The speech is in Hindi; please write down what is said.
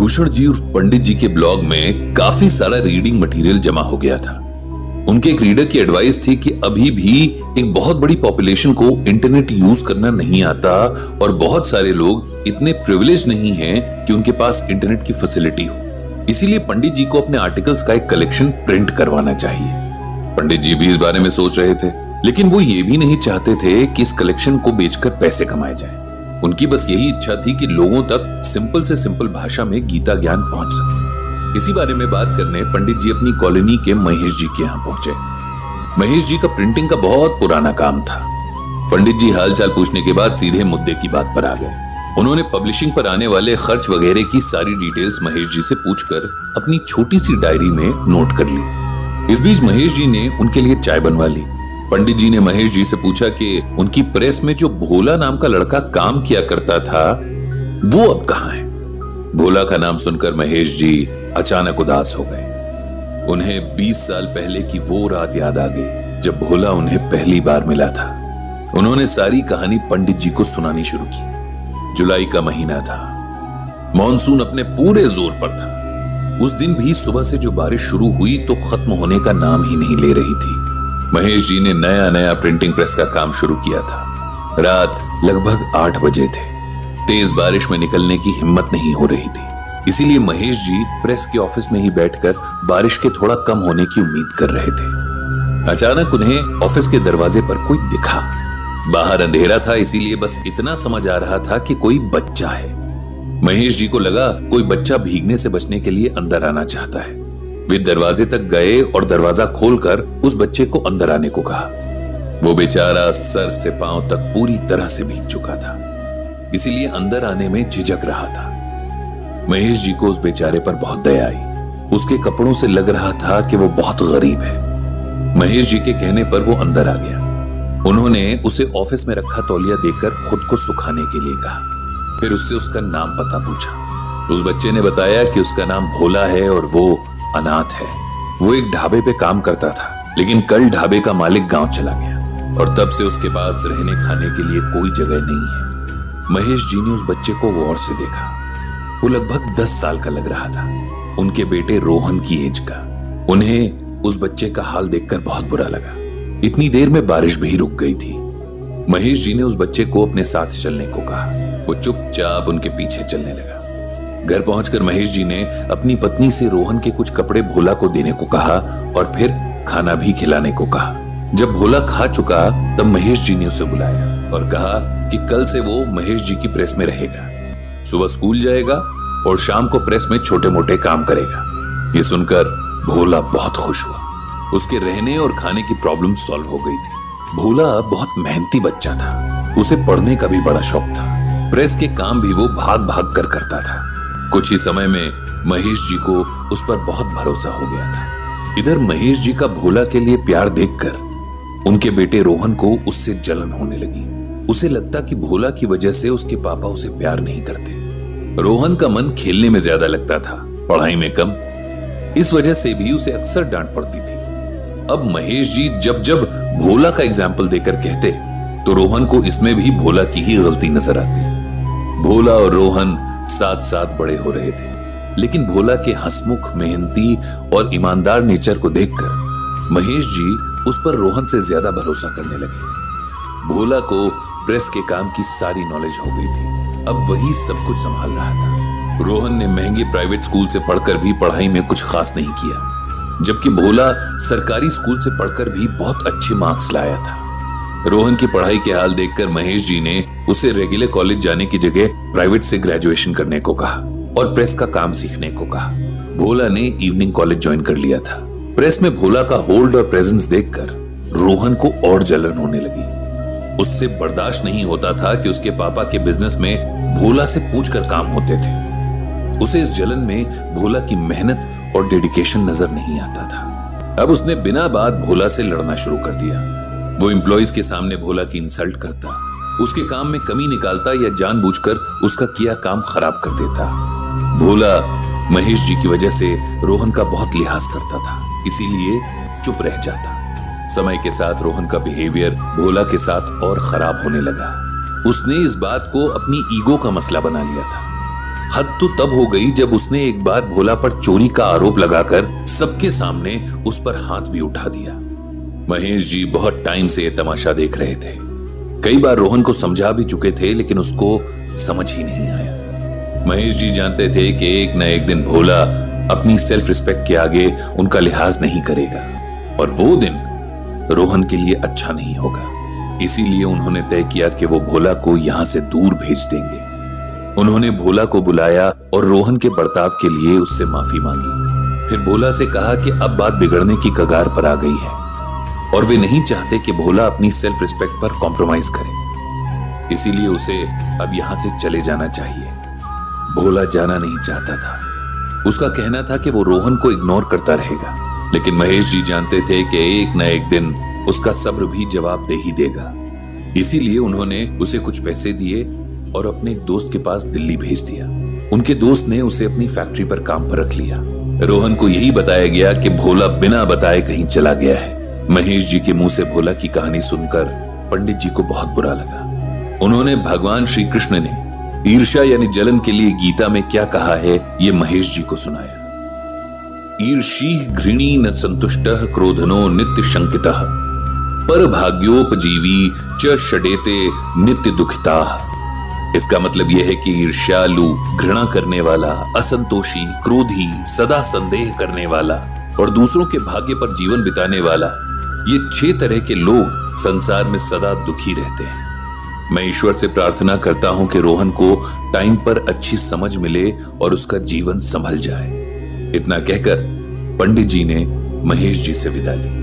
भूषण जी उर्फ पंडित जी के ब्लॉग में काफी सारा रीडिंग मटेरियल जमा हो गया था। उनके एक रीडर की एडवाइस थी कि अभी भी एक बहुत बड़ी पॉपुलेशन को इंटरनेट यूज करना नहीं आता और बहुत सारे लोग इतने प्रिविलेज नहीं हैं कि उनके पास इंटरनेट की फैसिलिटी हो। इसीलिए पंडित जी को अपने आर्टिकल्स का एक कलेक्शन प्रिंट करवाना चाहिए। पंडित जी भी इस बारे में सोच रहे थे, लेकिन वो ये भी नहीं चाहते थे कि इस कलेक्शन को बेचकर पैसे कमाए जाए। उनकी बस यही इच्छा थी कि लोगों तक सिंपल से सिंपल भाषा में गीता ज्ञान पहुंच सके। इसी बारे में बात करने पंडित जी अपनी कॉलोनी के महेश जी के यहाँ पहुंचे। महेश जी का प्रिंटिंग का बहुत पुराना काम था। पंडित जी हालचाल पूछने के बाद सीधे मुद्दे की बात पर आ गए। उन्होंने पब्लिशिंग पर आने वाले खर्च वगैरह की सारी डिटेल्स महेश जी से पूछकर अपनी छोटी सी डायरी में नोट कर ली। इस बीच महेश जी ने उनके लिए चाय बनवा ली। पंडित जी ने महेश जी से पूछा कि उनकी प्रेस में जो भोला नाम का लड़का काम किया करता था वो अब कहाँ है। भोला का नाम सुनकर महेश जी अचानक उदास हो गए। उन्हें 20 साल पहले की वो रात याद आ गई जब भोला उन्हें पहली बार मिला था। उन्होंने सारी कहानी पंडित जी को सुनानी शुरू की। जुलाई का महीना था, मॉनसून अपने पूरे जोर पर था। उस दिन भी सुबह से जो बारिश शुरू हुई तो खत्म होने का नाम ही नहीं ले रही थी। महेश जी ने नया नया प्रिंटिंग प्रेस का काम शुरू किया था। रात लगभग 8 बजे थे। तेज बारिश में निकलने की हिम्मत नहीं हो रही थी, इसीलिए महेश जी प्रेस के ऑफिस में ही बैठकर बारिश के थोड़ा कम होने की उम्मीद कर रहे थे। अचानक उन्हें ऑफिस के दरवाजे पर कोई दिखा। बाहर अंधेरा था, इसीलिए बस इतना समझ आ रहा था कि कोई बच्चा है। महेश जी को लगा कोई बच्चा भीगने से बचने के लिए अंदर आना चाहता है। वे दरवाजे तक गए और दरवाजा खोलकर उस बच्चे को अंदर आने को कहा। वो बेचारा सर से पांव तक पूरी तरह से भीग चुका था, इसीलिए अंदर आने में झिझक रहा था। महेश जी को उस बेचारे पर बहुत दया आई। उसके कपड़ों से लग रहा था कि वो बहुत गरीब है। महेश जी के कहने पर वो अंदर आ गया। उन्होंने उसे ऑफिस में रखा तौलिया देकर खुद को सुखाने के लिए कहा। फिर उससे उसका नाम पता पूछा। उस बच्चे ने बताया कि उसका नाम भोला है और वो अनाथ है। वो एक ढाबे पे काम करता था, लेकिन कल ढाबे का मालिक गांव चला गया और तब से उसके पास रहने खाने के लिए कोई जगह नहीं है। महेश जी ने उस बच्चे को गौर से देखा। वो लगभग 10 साल का लग रहा था, उनके बेटे रोहन की एज का। उन्हें उस बच्चे का हाल देखकर बहुत बुरा लगा। इतनी देर में बारिश भी रुक गई थी। महेश जी ने उस बच्चे को अपने साथ चलने को कहा। वो चुपचाप उनके पीछे चलने लगा। घर पहुंचकर महेश जी ने अपनी पत्नी से रोहन के कुछ कपड़े भोला को देने को कहा और फिर खाना भी खिलाने को कहा। जब भोला खा चुका तब महेश जी ने उसे बुलाया और कहा कि कल से वो महेश जी की प्रेस में रहेगा। सुबह स्कूल जाएगा और शाम को प्रेस में छोटे मोटे काम करेगा। ये सुनकर भोला बहुत खुश हुआ। उसके रहने और खाने की प्रॉब्लम सॉल्व हो गई थी। भोला बहुत मेहनती बच्चा था। उसे पढ़ने का भी बड़ा शौक था। प्रेस के काम भी वो भाग भाग कर करता था। कुछ ही समय में महेश जी को उस पर बहुत भरोसा हो गया था। इधर महेश जी का भोला के लिए प्यार देखकर उनके बेटे रोहन को उससे जलन होने लगी। उसे लगता कि भोला की वजह से उसके पापा उसे प्यार नहीं करते। रोहन का मन खेलने में ज्यादा लगता था, पढ़ाई में कम। इस वजह से भी उसे अक्सर डांट पड़ती थी। अब महेश जी जब जब भोला का एग्जाम्पल देकर कहते तो रोहन को इसमें भी भोला की ही गलती नजर आती। भोला और रोहन साथ साथ बड़े हो रहे थे, लेकिन भोला के हंसमुख, मेहनती और ईमानदार नेचर को देखकर महेश जी उस पर रोहन से ज्यादा भरोसा करने लगे। भोला को प्रेस के काम की सारी नॉलेज हो गई थी। अब वही सब कुछ संभाल रहा था। रोहन ने महंगे प्राइवेट स्कूल से पढ़कर भी पढ़ाई में कुछ खास नहीं किया, जबकि भोला सरकारी स्कूल से पढ़कर भी बहुत अच्छे मार्क्स लाया था। रोहन की पढ़ाई के हाल देखकर महेश जी ने उसे रेगुलर कॉलेज जाने की जगह प्राइवेट से ग्रेजुएशन करने को कहा और प्रेस का काम सीखने को कहा। भोला ने इवनिंग कॉलेज ज्वाइन कर लिया था। प्रेस में भोला का होल्ड और प्रेजेंस देखकर रोहन को और जलन होने लगी। उससे बर्दाश्त नहीं होता था कि उसके पापा के बिजनेस में भोला से पूछकर काम होते थे। उसे इस जलन में भोला की मेहनत और डेडिकेशन नजर नहीं आता था। अब उसने बिना बात भोला से लड़ना शुरू कर दिया। वो एम्प्लॉइज के सामने भोला की इंसल्ट करता, उसके काम में कमी निकालता या जानबूझकर उसका किया काम खराब कर देता। भोला महेश जी की वजह से रोहन का बहुत लिहाज करता था, इसीलिए चुप रह जाता। समय के साथ रोहन का बिहेवियर भोला के साथ और खराब होने लगा। उसने इस बात को अपनी ईगो का मसला बना लिया था। हद तो तब हो गई जब उसने एक बार भोला पर चोरी का आरोप लगाकर सबके सामने उस पर हाथ भी उठा दिया। महेश जी बहुत टाइम से यह तमाशा देख रहे थे। कई बार रोहन को समझा भी चुके थे, लेकिन उसको समझ ही नहीं आया। महेश जी जानते थे कि एक न एक दिन भोला अपनी सेल्फ रिस्पेक्ट के आगे उनका लिहाज नहीं करेगा और वो दिन रोहन के लिए अच्छा नहीं होगा। इसीलिए उन्होंने तय किया कि वो भोला को यहां से दूर भेज देंगे। उन्होंने भोला को बुलाया और रोहन के बर्ताव के लिए उससे माफी मांगी। फिर भोला से कहा कि अब बात बिगड़ने की कगार पर आ गई है और वे नहीं चाहते कि भोला अपनी सेल्फ रिस्पेक्ट पर कॉम्प्रोमाइज करे। इसीलिए उसे अब यहां से चले जाना चाहिए। भोला जाना नहीं चाहता था। उसका कहना था कि वो रोहन को इग्नोर करता रहेगा, लेकिन महेश जी जानते थे कि एक न एक दिन उसका सब्र भी जवाब दे ही देगा। इसीलिए उन्होंने उसे कुछ पैसे दिए और अपने एक दोस्त के पास दिल्ली भेज दिया। उनके दोस्त ने उसे अपनी फैक्ट्री पर काम पर रख लिया। रोहन को यही बताया गया कि भोला बिना बताए कहीं चला गया है। महेश जी के मुंह से भोला की कहानी सुनकर पंडित जी को बहुत बुरा लगा। उन्होंने भगवान श्री कृष्ण ने ईर्ष्या यानी जलन के लिए गीता में क्या कहा है, ये महेश जी को सुनाया। ईर्षी घृणी न संतुष्टः क्रोधनो नित्य शंकितः पर भाग्योपजीवी च षडेते नित्य दुखिताः। इसका मतलब यह है कि ईर्ष्यालु, घृणा करने वाला, असंतोषी, क्रोधी, सदा संदेह करने वाला और दूसरों के भाग्य पर जीवन बिताने वाला, ये 6 तरह के लोग संसार में सदा दुखी रहते हैं। मैं ईश्वर से प्रार्थना करता हूं कि रोहन को टाइम पर अच्छी समझ मिले और उसका जीवन संभल जाए। इतना कहकर पंडित जी ने महेश जी से विदा ली।